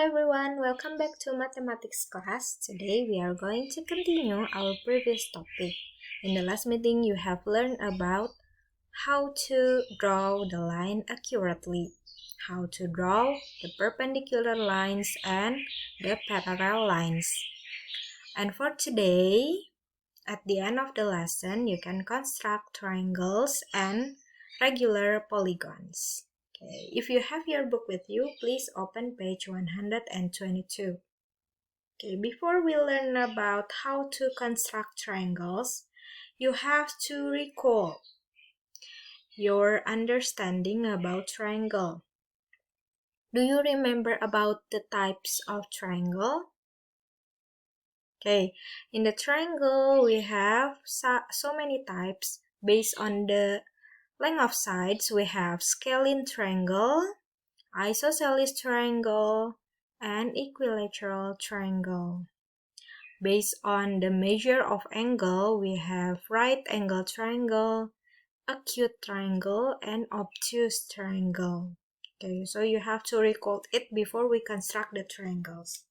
everyone, welcome back to mathematics class. Today we are going to continue our previous topic. In the last meeting you have learned about how to draw the line accurately, how to draw the perpendicular lines and the parallel lines. And for today, at the end of the lesson, you can construct triangles and regular polygons. Okay, if you have your book with you, please open page 122. Okay, before we learn about how to construct triangles, you have to recall your understanding about triangle. Do you remember about the types of triangle? Okay, in the triangle, we have so many types based on the length of sides. We have scalene triangle, isosceles triangle, and equilateral triangle. Based on the measure of angle, we have right angle triangle, acute triangle, and obtuse triangle. Okay, so you have to recall it before we construct the triangles.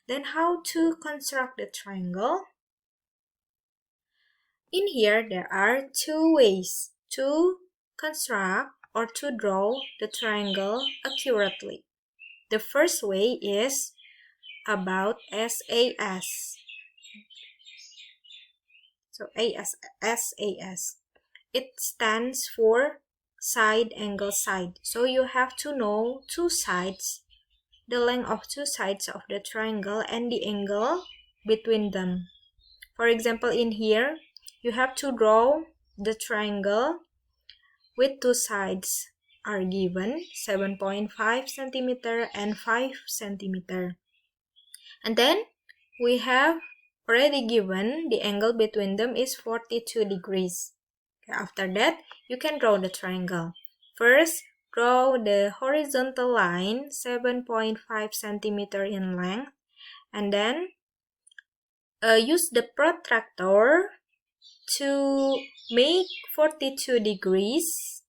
Then how to construct the triangle? In here, there are two ways to construct or to draw the triangle accurately. The first way is about SAS. So SAS. It stands for side angle side. So you have to know two sides, the length of two sides of the triangle and the angle between them. For example, in here, you have to draw the triangle with two sides are given 7.5 centimeter and 5 centimeter. And then we have already given the angle between them is 42 degrees. Okay, after that, you can draw the triangle. First, draw the horizontal line 7.5 centimeter in length, and then use the protractor to make 42 degrees,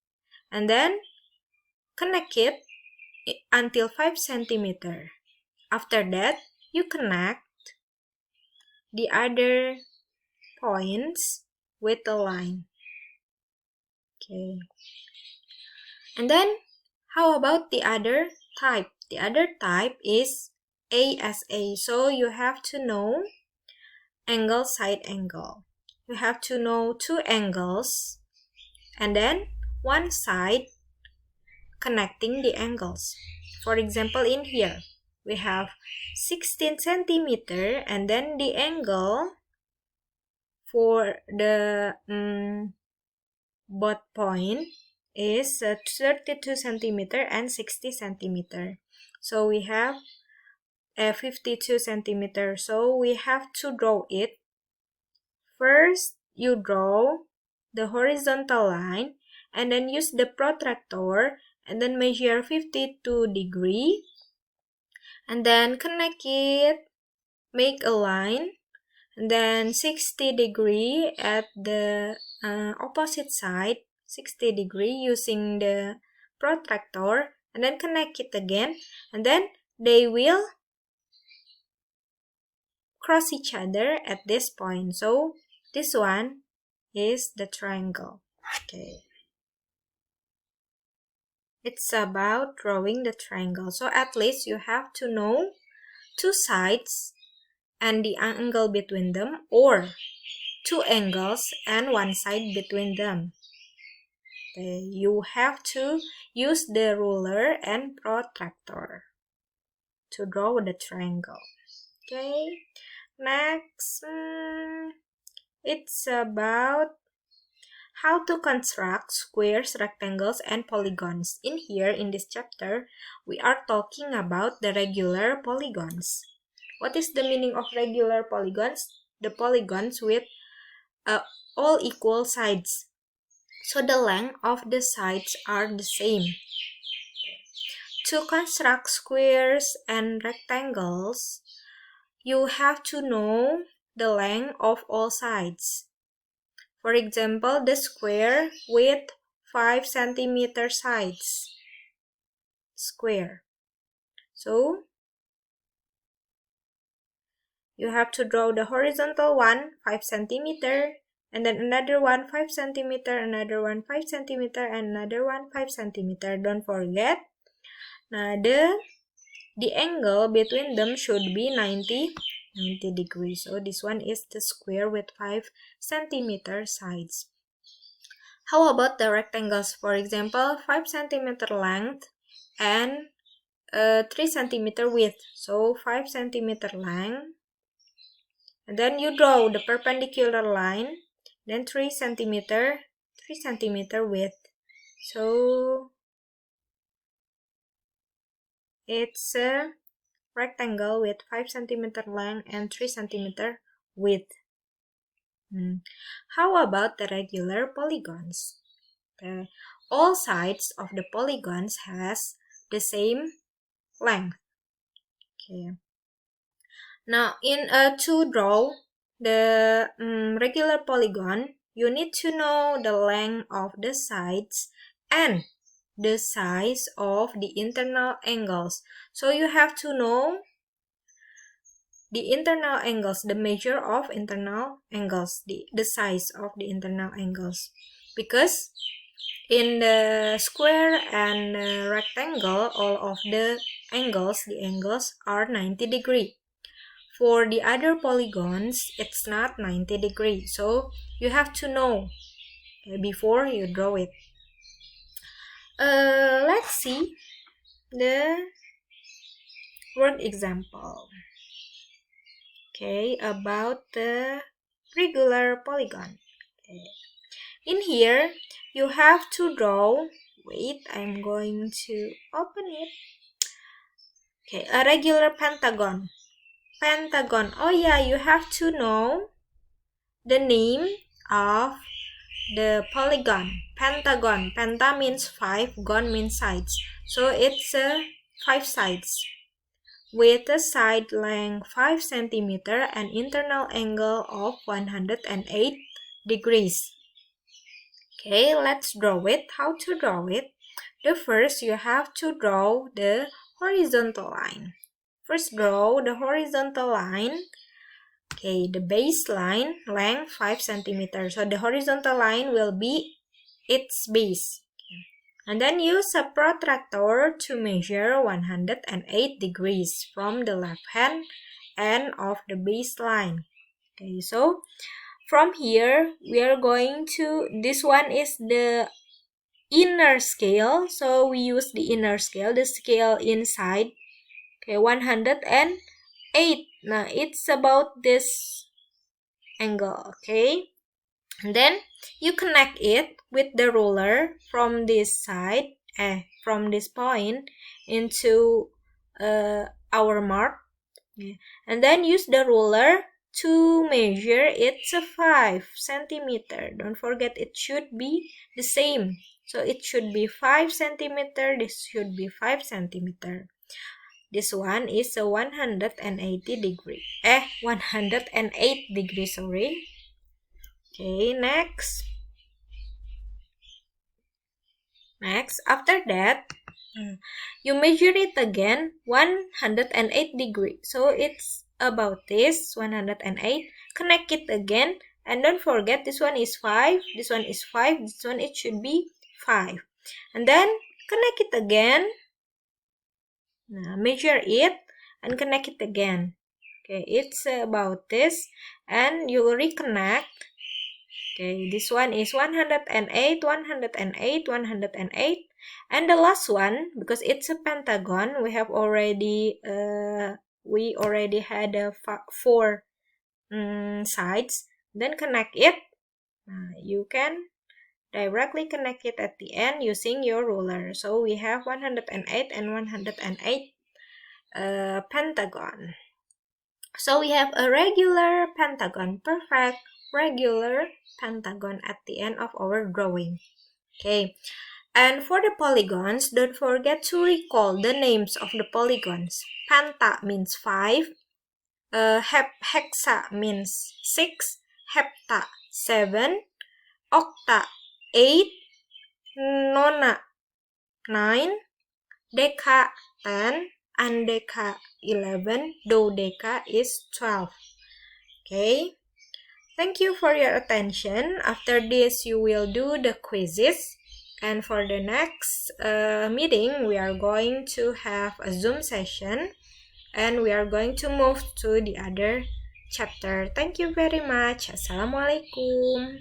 and then connect it until 5 centimeter. After that, you connect the other points with the line. Okay. And then, how about the other type? The other type is ASA. So you have to know angle, side angle. You have to know two angles and then one side connecting the angles. For example, in here, we have 16 centimeter and then the angle for the both point is 32 centimeter and 60 centimeter. So we have 52 centimeter. So we have to draw it. First, you draw the horizontal line and then use the protractor and then measure 52 degree and then connect it, make a line, and then 60 degree at the opposite side, 60 degree using the protractor, and then connect it again, and then they will cross each other at this point. So this one is the triangle. Okay. It's about drawing the triangle. So at least you have to know two sides and the angle between them, or two angles and one side between them. Okay. You have to use the ruler and protractor to draw the triangle. Okay. Next, it's about how to construct squares, rectangles, and polygons. In here, in this chapter, we are talking about the regular polygons. What is the meaning of regular polygons? The polygons with all equal sides. So the length of the sides are the same. To construct squares and rectangles, you have to know the length of all sides. For example, the square with 5 centimeter sides. Square. So, you have to draw the horizontal one 5 centimeter, and then another one 5 centimeter, another one 5 centimeter, and another one 5 centimeter. Don't forget. Now the angle between them should be 90 degrees. So this one is the square with 5 centimeter sides. How about the rectangles? For example, 5 centimeter length and 3 centimeter width. So 5 centimeter length, and then you draw the perpendicular line, then 3 centimeter width. So it's a rectangle with 5 centimeter length and 3 centimeter width. How about the regular polygons? All sides of the polygons has the same length. Okay. Now, to draw the regular polygon, you need to know the length of the sides and the size of the internal angles. So you have to know the internal angles, the measure of internal angles, the size of the internal angles. Because in the square and rectangle, all of the angles are 90 degree. For the other polygons, it's not 90 degree. So you have to know before you draw it. Let's see the word example. Okay, about the regular polygon. Okay. In here, you have to draw. Wait, I'm going to open it. Okay, a regular pentagon. Pentagon. Oh yeah, you have to know the name of the polygon. Pentagon. Penta means 5, gon means sides. So it's 5 sides with a side length 5 centimeter and internal angle of 108 degrees. Okay, let's draw it. How to draw it? The first, you have to draw the horizontal line. First, draw the horizontal line. Okay, the baseline length 5 centimeters. So the horizontal line will be its base. And then use a protractor to measure 108 degrees from the left hand end of the baseline. Okay, so from here, we are going to, this one is the inner scale. So we use the inner scale, the scale inside. Okay, 108. Now, it's about this angle, okay? And then you connect it with the ruler from this side, from this point into our mark. And then use the ruler to measure it's a 5 centimeter. Don't forget it should be the same. So it should be 5 centimeter. This should be 5 centimeter. This one is a 180 degree. 108 degree, sorry. Okay, next. After that, you measure it again 108 degree. So it's about this 108. Connect it again, and don't forget this one is 5, this one is 5, this one it should be 5. And then connect it again. Now, measure it and connect it again. Okay, it's about this, and you reconnect. Okay, this one is 108, 108, 108. And the last one, because it's a pentagon, we already had 4 sides. Then connect it. You can directly connect it at the end using your ruler. So we have 108 and 108 pentagon. So we have a regular pentagon, perfect regular pentagon at the end of our drawing. Okay, and for the polygons, don't forget to recall the names of the polygons. Penta means 5, hexa means 6, hepta 7, octa 8, nona 9, deca 10, and deca 11, dodeca is 12. Okay, thank you for your attention. After this, you will do the quizzes. And for the next meeting, we are going to have a Zoom session. And we are going to move to the other chapter. Thank you very much. Assalamualaikum.